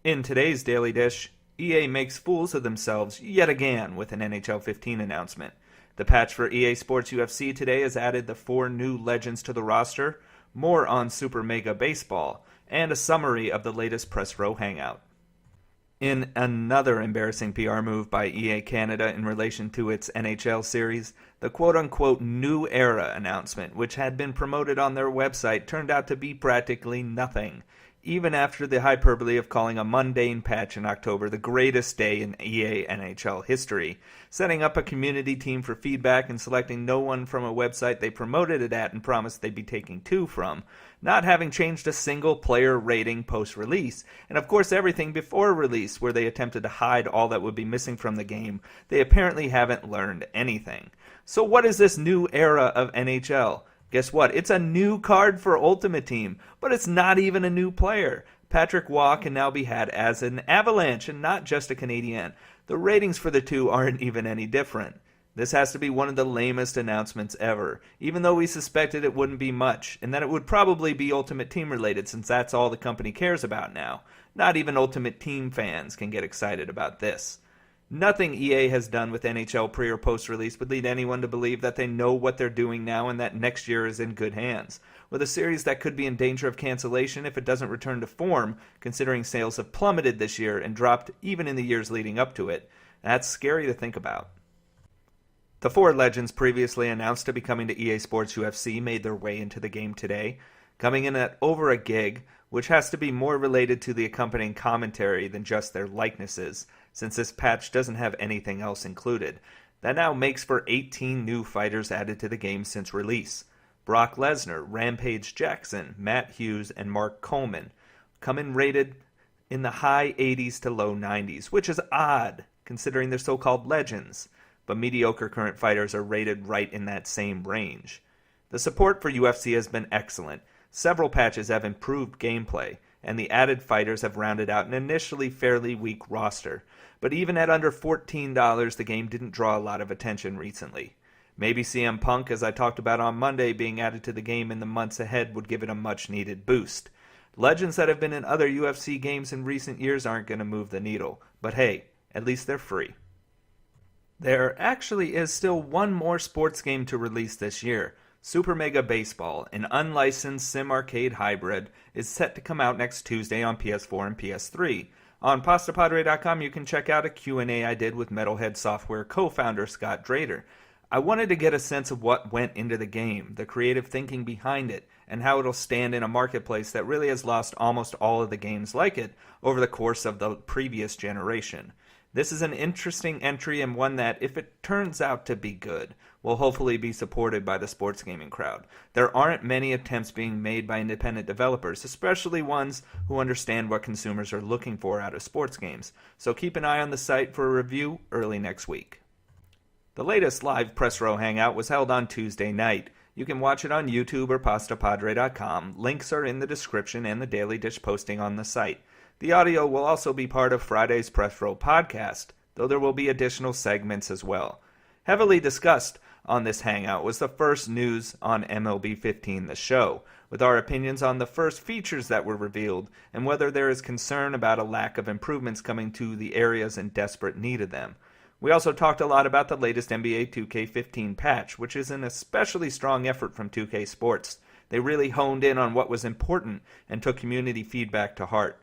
In today's Daily Dish, EA makes fools of themselves yet again with an NHL 15 announcement. The patch for EA Sports UFC today has added the 4 new legends to the roster, more on Super Mega Baseball, and a summary of the latest Press Row Hangout. In another embarrassing PR move by EA Canada in relation to its NHL series, the quote-unquote new era announcement, which had been promoted on their website, turned out to be practically nothing, even after the hyperbole of calling a mundane patch in October the greatest day in EA NHL history, setting up a community team for feedback and selecting no one from a website they promoted it at and promised they'd be taking 2 from, not having changed a single player rating post-release, and of course everything before release where they attempted to hide all that would be missing from the game. They apparently haven't learned anything. So what is this new era of NHL? Guess what? It's a new card for Ultimate Team, but it's not even a new player. Patrick Waugh can now be had as an Avalanche and not just a Canadian. The ratings for the two aren't even any different. This has to be one of the lamest announcements ever, even though we suspected it wouldn't be much, and that it would probably be Ultimate Team related since that's all the company cares about now. Not even Ultimate Team fans can get excited about this. Nothing EA has done with NHL pre- or post-release would lead anyone to believe that they know what they're doing now and that next year is in good hands. With a series that could be in danger of cancellation if it doesn't return to form, considering sales have plummeted this year and dropped even in the years leading up to it, that's scary to think about. The 4 legends previously announced to be coming to EA Sports UFC made their way into the game today, coming in at over a gig, which has to be more related to the accompanying commentary than just their likenesses, since this patch doesn't have anything else included. That now makes for 18 new fighters added to the game since release. Brock Lesnar, Rampage Jackson, Matt Hughes, and Mark Coleman come in rated in the high 80s to low 90s, which is odd considering they're so-called legends, but mediocre current fighters are rated right in that same range. The support for UFC has been excellent. Several patches have improved gameplay, and the added fighters have rounded out an initially fairly weak roster. But even at under $14, the game didn't draw a lot of attention recently. Maybe CM Punk, as I talked about on Monday, being added to the game in the months ahead would give it a much-needed boost. Legends that have been in other UFC games in recent years aren't going to move the needle, but hey, at least they're free. There actually is still one more sports game to release this year. Super Mega Baseball, an unlicensed sim-arcade hybrid, is set to come out next Tuesday on PS4 and PS3. On Pastapadre.com you can check out a Q&A I did with Metalhead Software co-founder Scott Drader. I wanted to get a sense of what went into the game, the creative thinking behind it, and how it'll stand in a marketplace that really has lost almost all of the games like it over the course of the previous generation. This is an interesting entry and one that, if it turns out to be good, will hopefully be supported by the sports gaming crowd. There aren't many attempts being made by independent developers, especially ones who understand what consumers are looking for out of sports games, so keep an eye on the site for a review early next week. The latest live Press Row Hangout was held on Tuesday night. You can watch it on YouTube or Pastapadre.com. Links are in the description and the Daily Dish posting on the site. The audio will also be part of Friday's Press Row podcast, though there will be additional segments as well. Heavily discussed on this hangout was the first news on MLB 15 The Show, with our opinions on the first features that were revealed and whether there is concern about a lack of improvements coming to the areas in desperate need of them. We also talked a lot about the latest NBA 2K15 patch, which is an especially strong effort from 2K Sports. They really honed in on what was important and took community feedback to heart.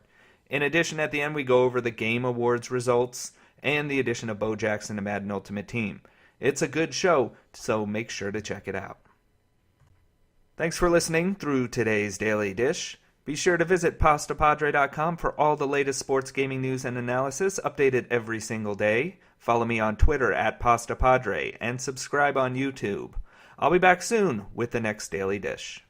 In addition, at the end, we go over the Game Awards results and the addition of Bo Jackson to Madden Ultimate Team. It's a good show, so make sure to check it out. Thanks for listening through today's Daily Dish. Be sure to visit Pastapadre.com for all the latest sports gaming news and analysis, updated every single day. Follow me on Twitter at Pastapadre and subscribe on YouTube. I'll be back soon with the next Daily Dish.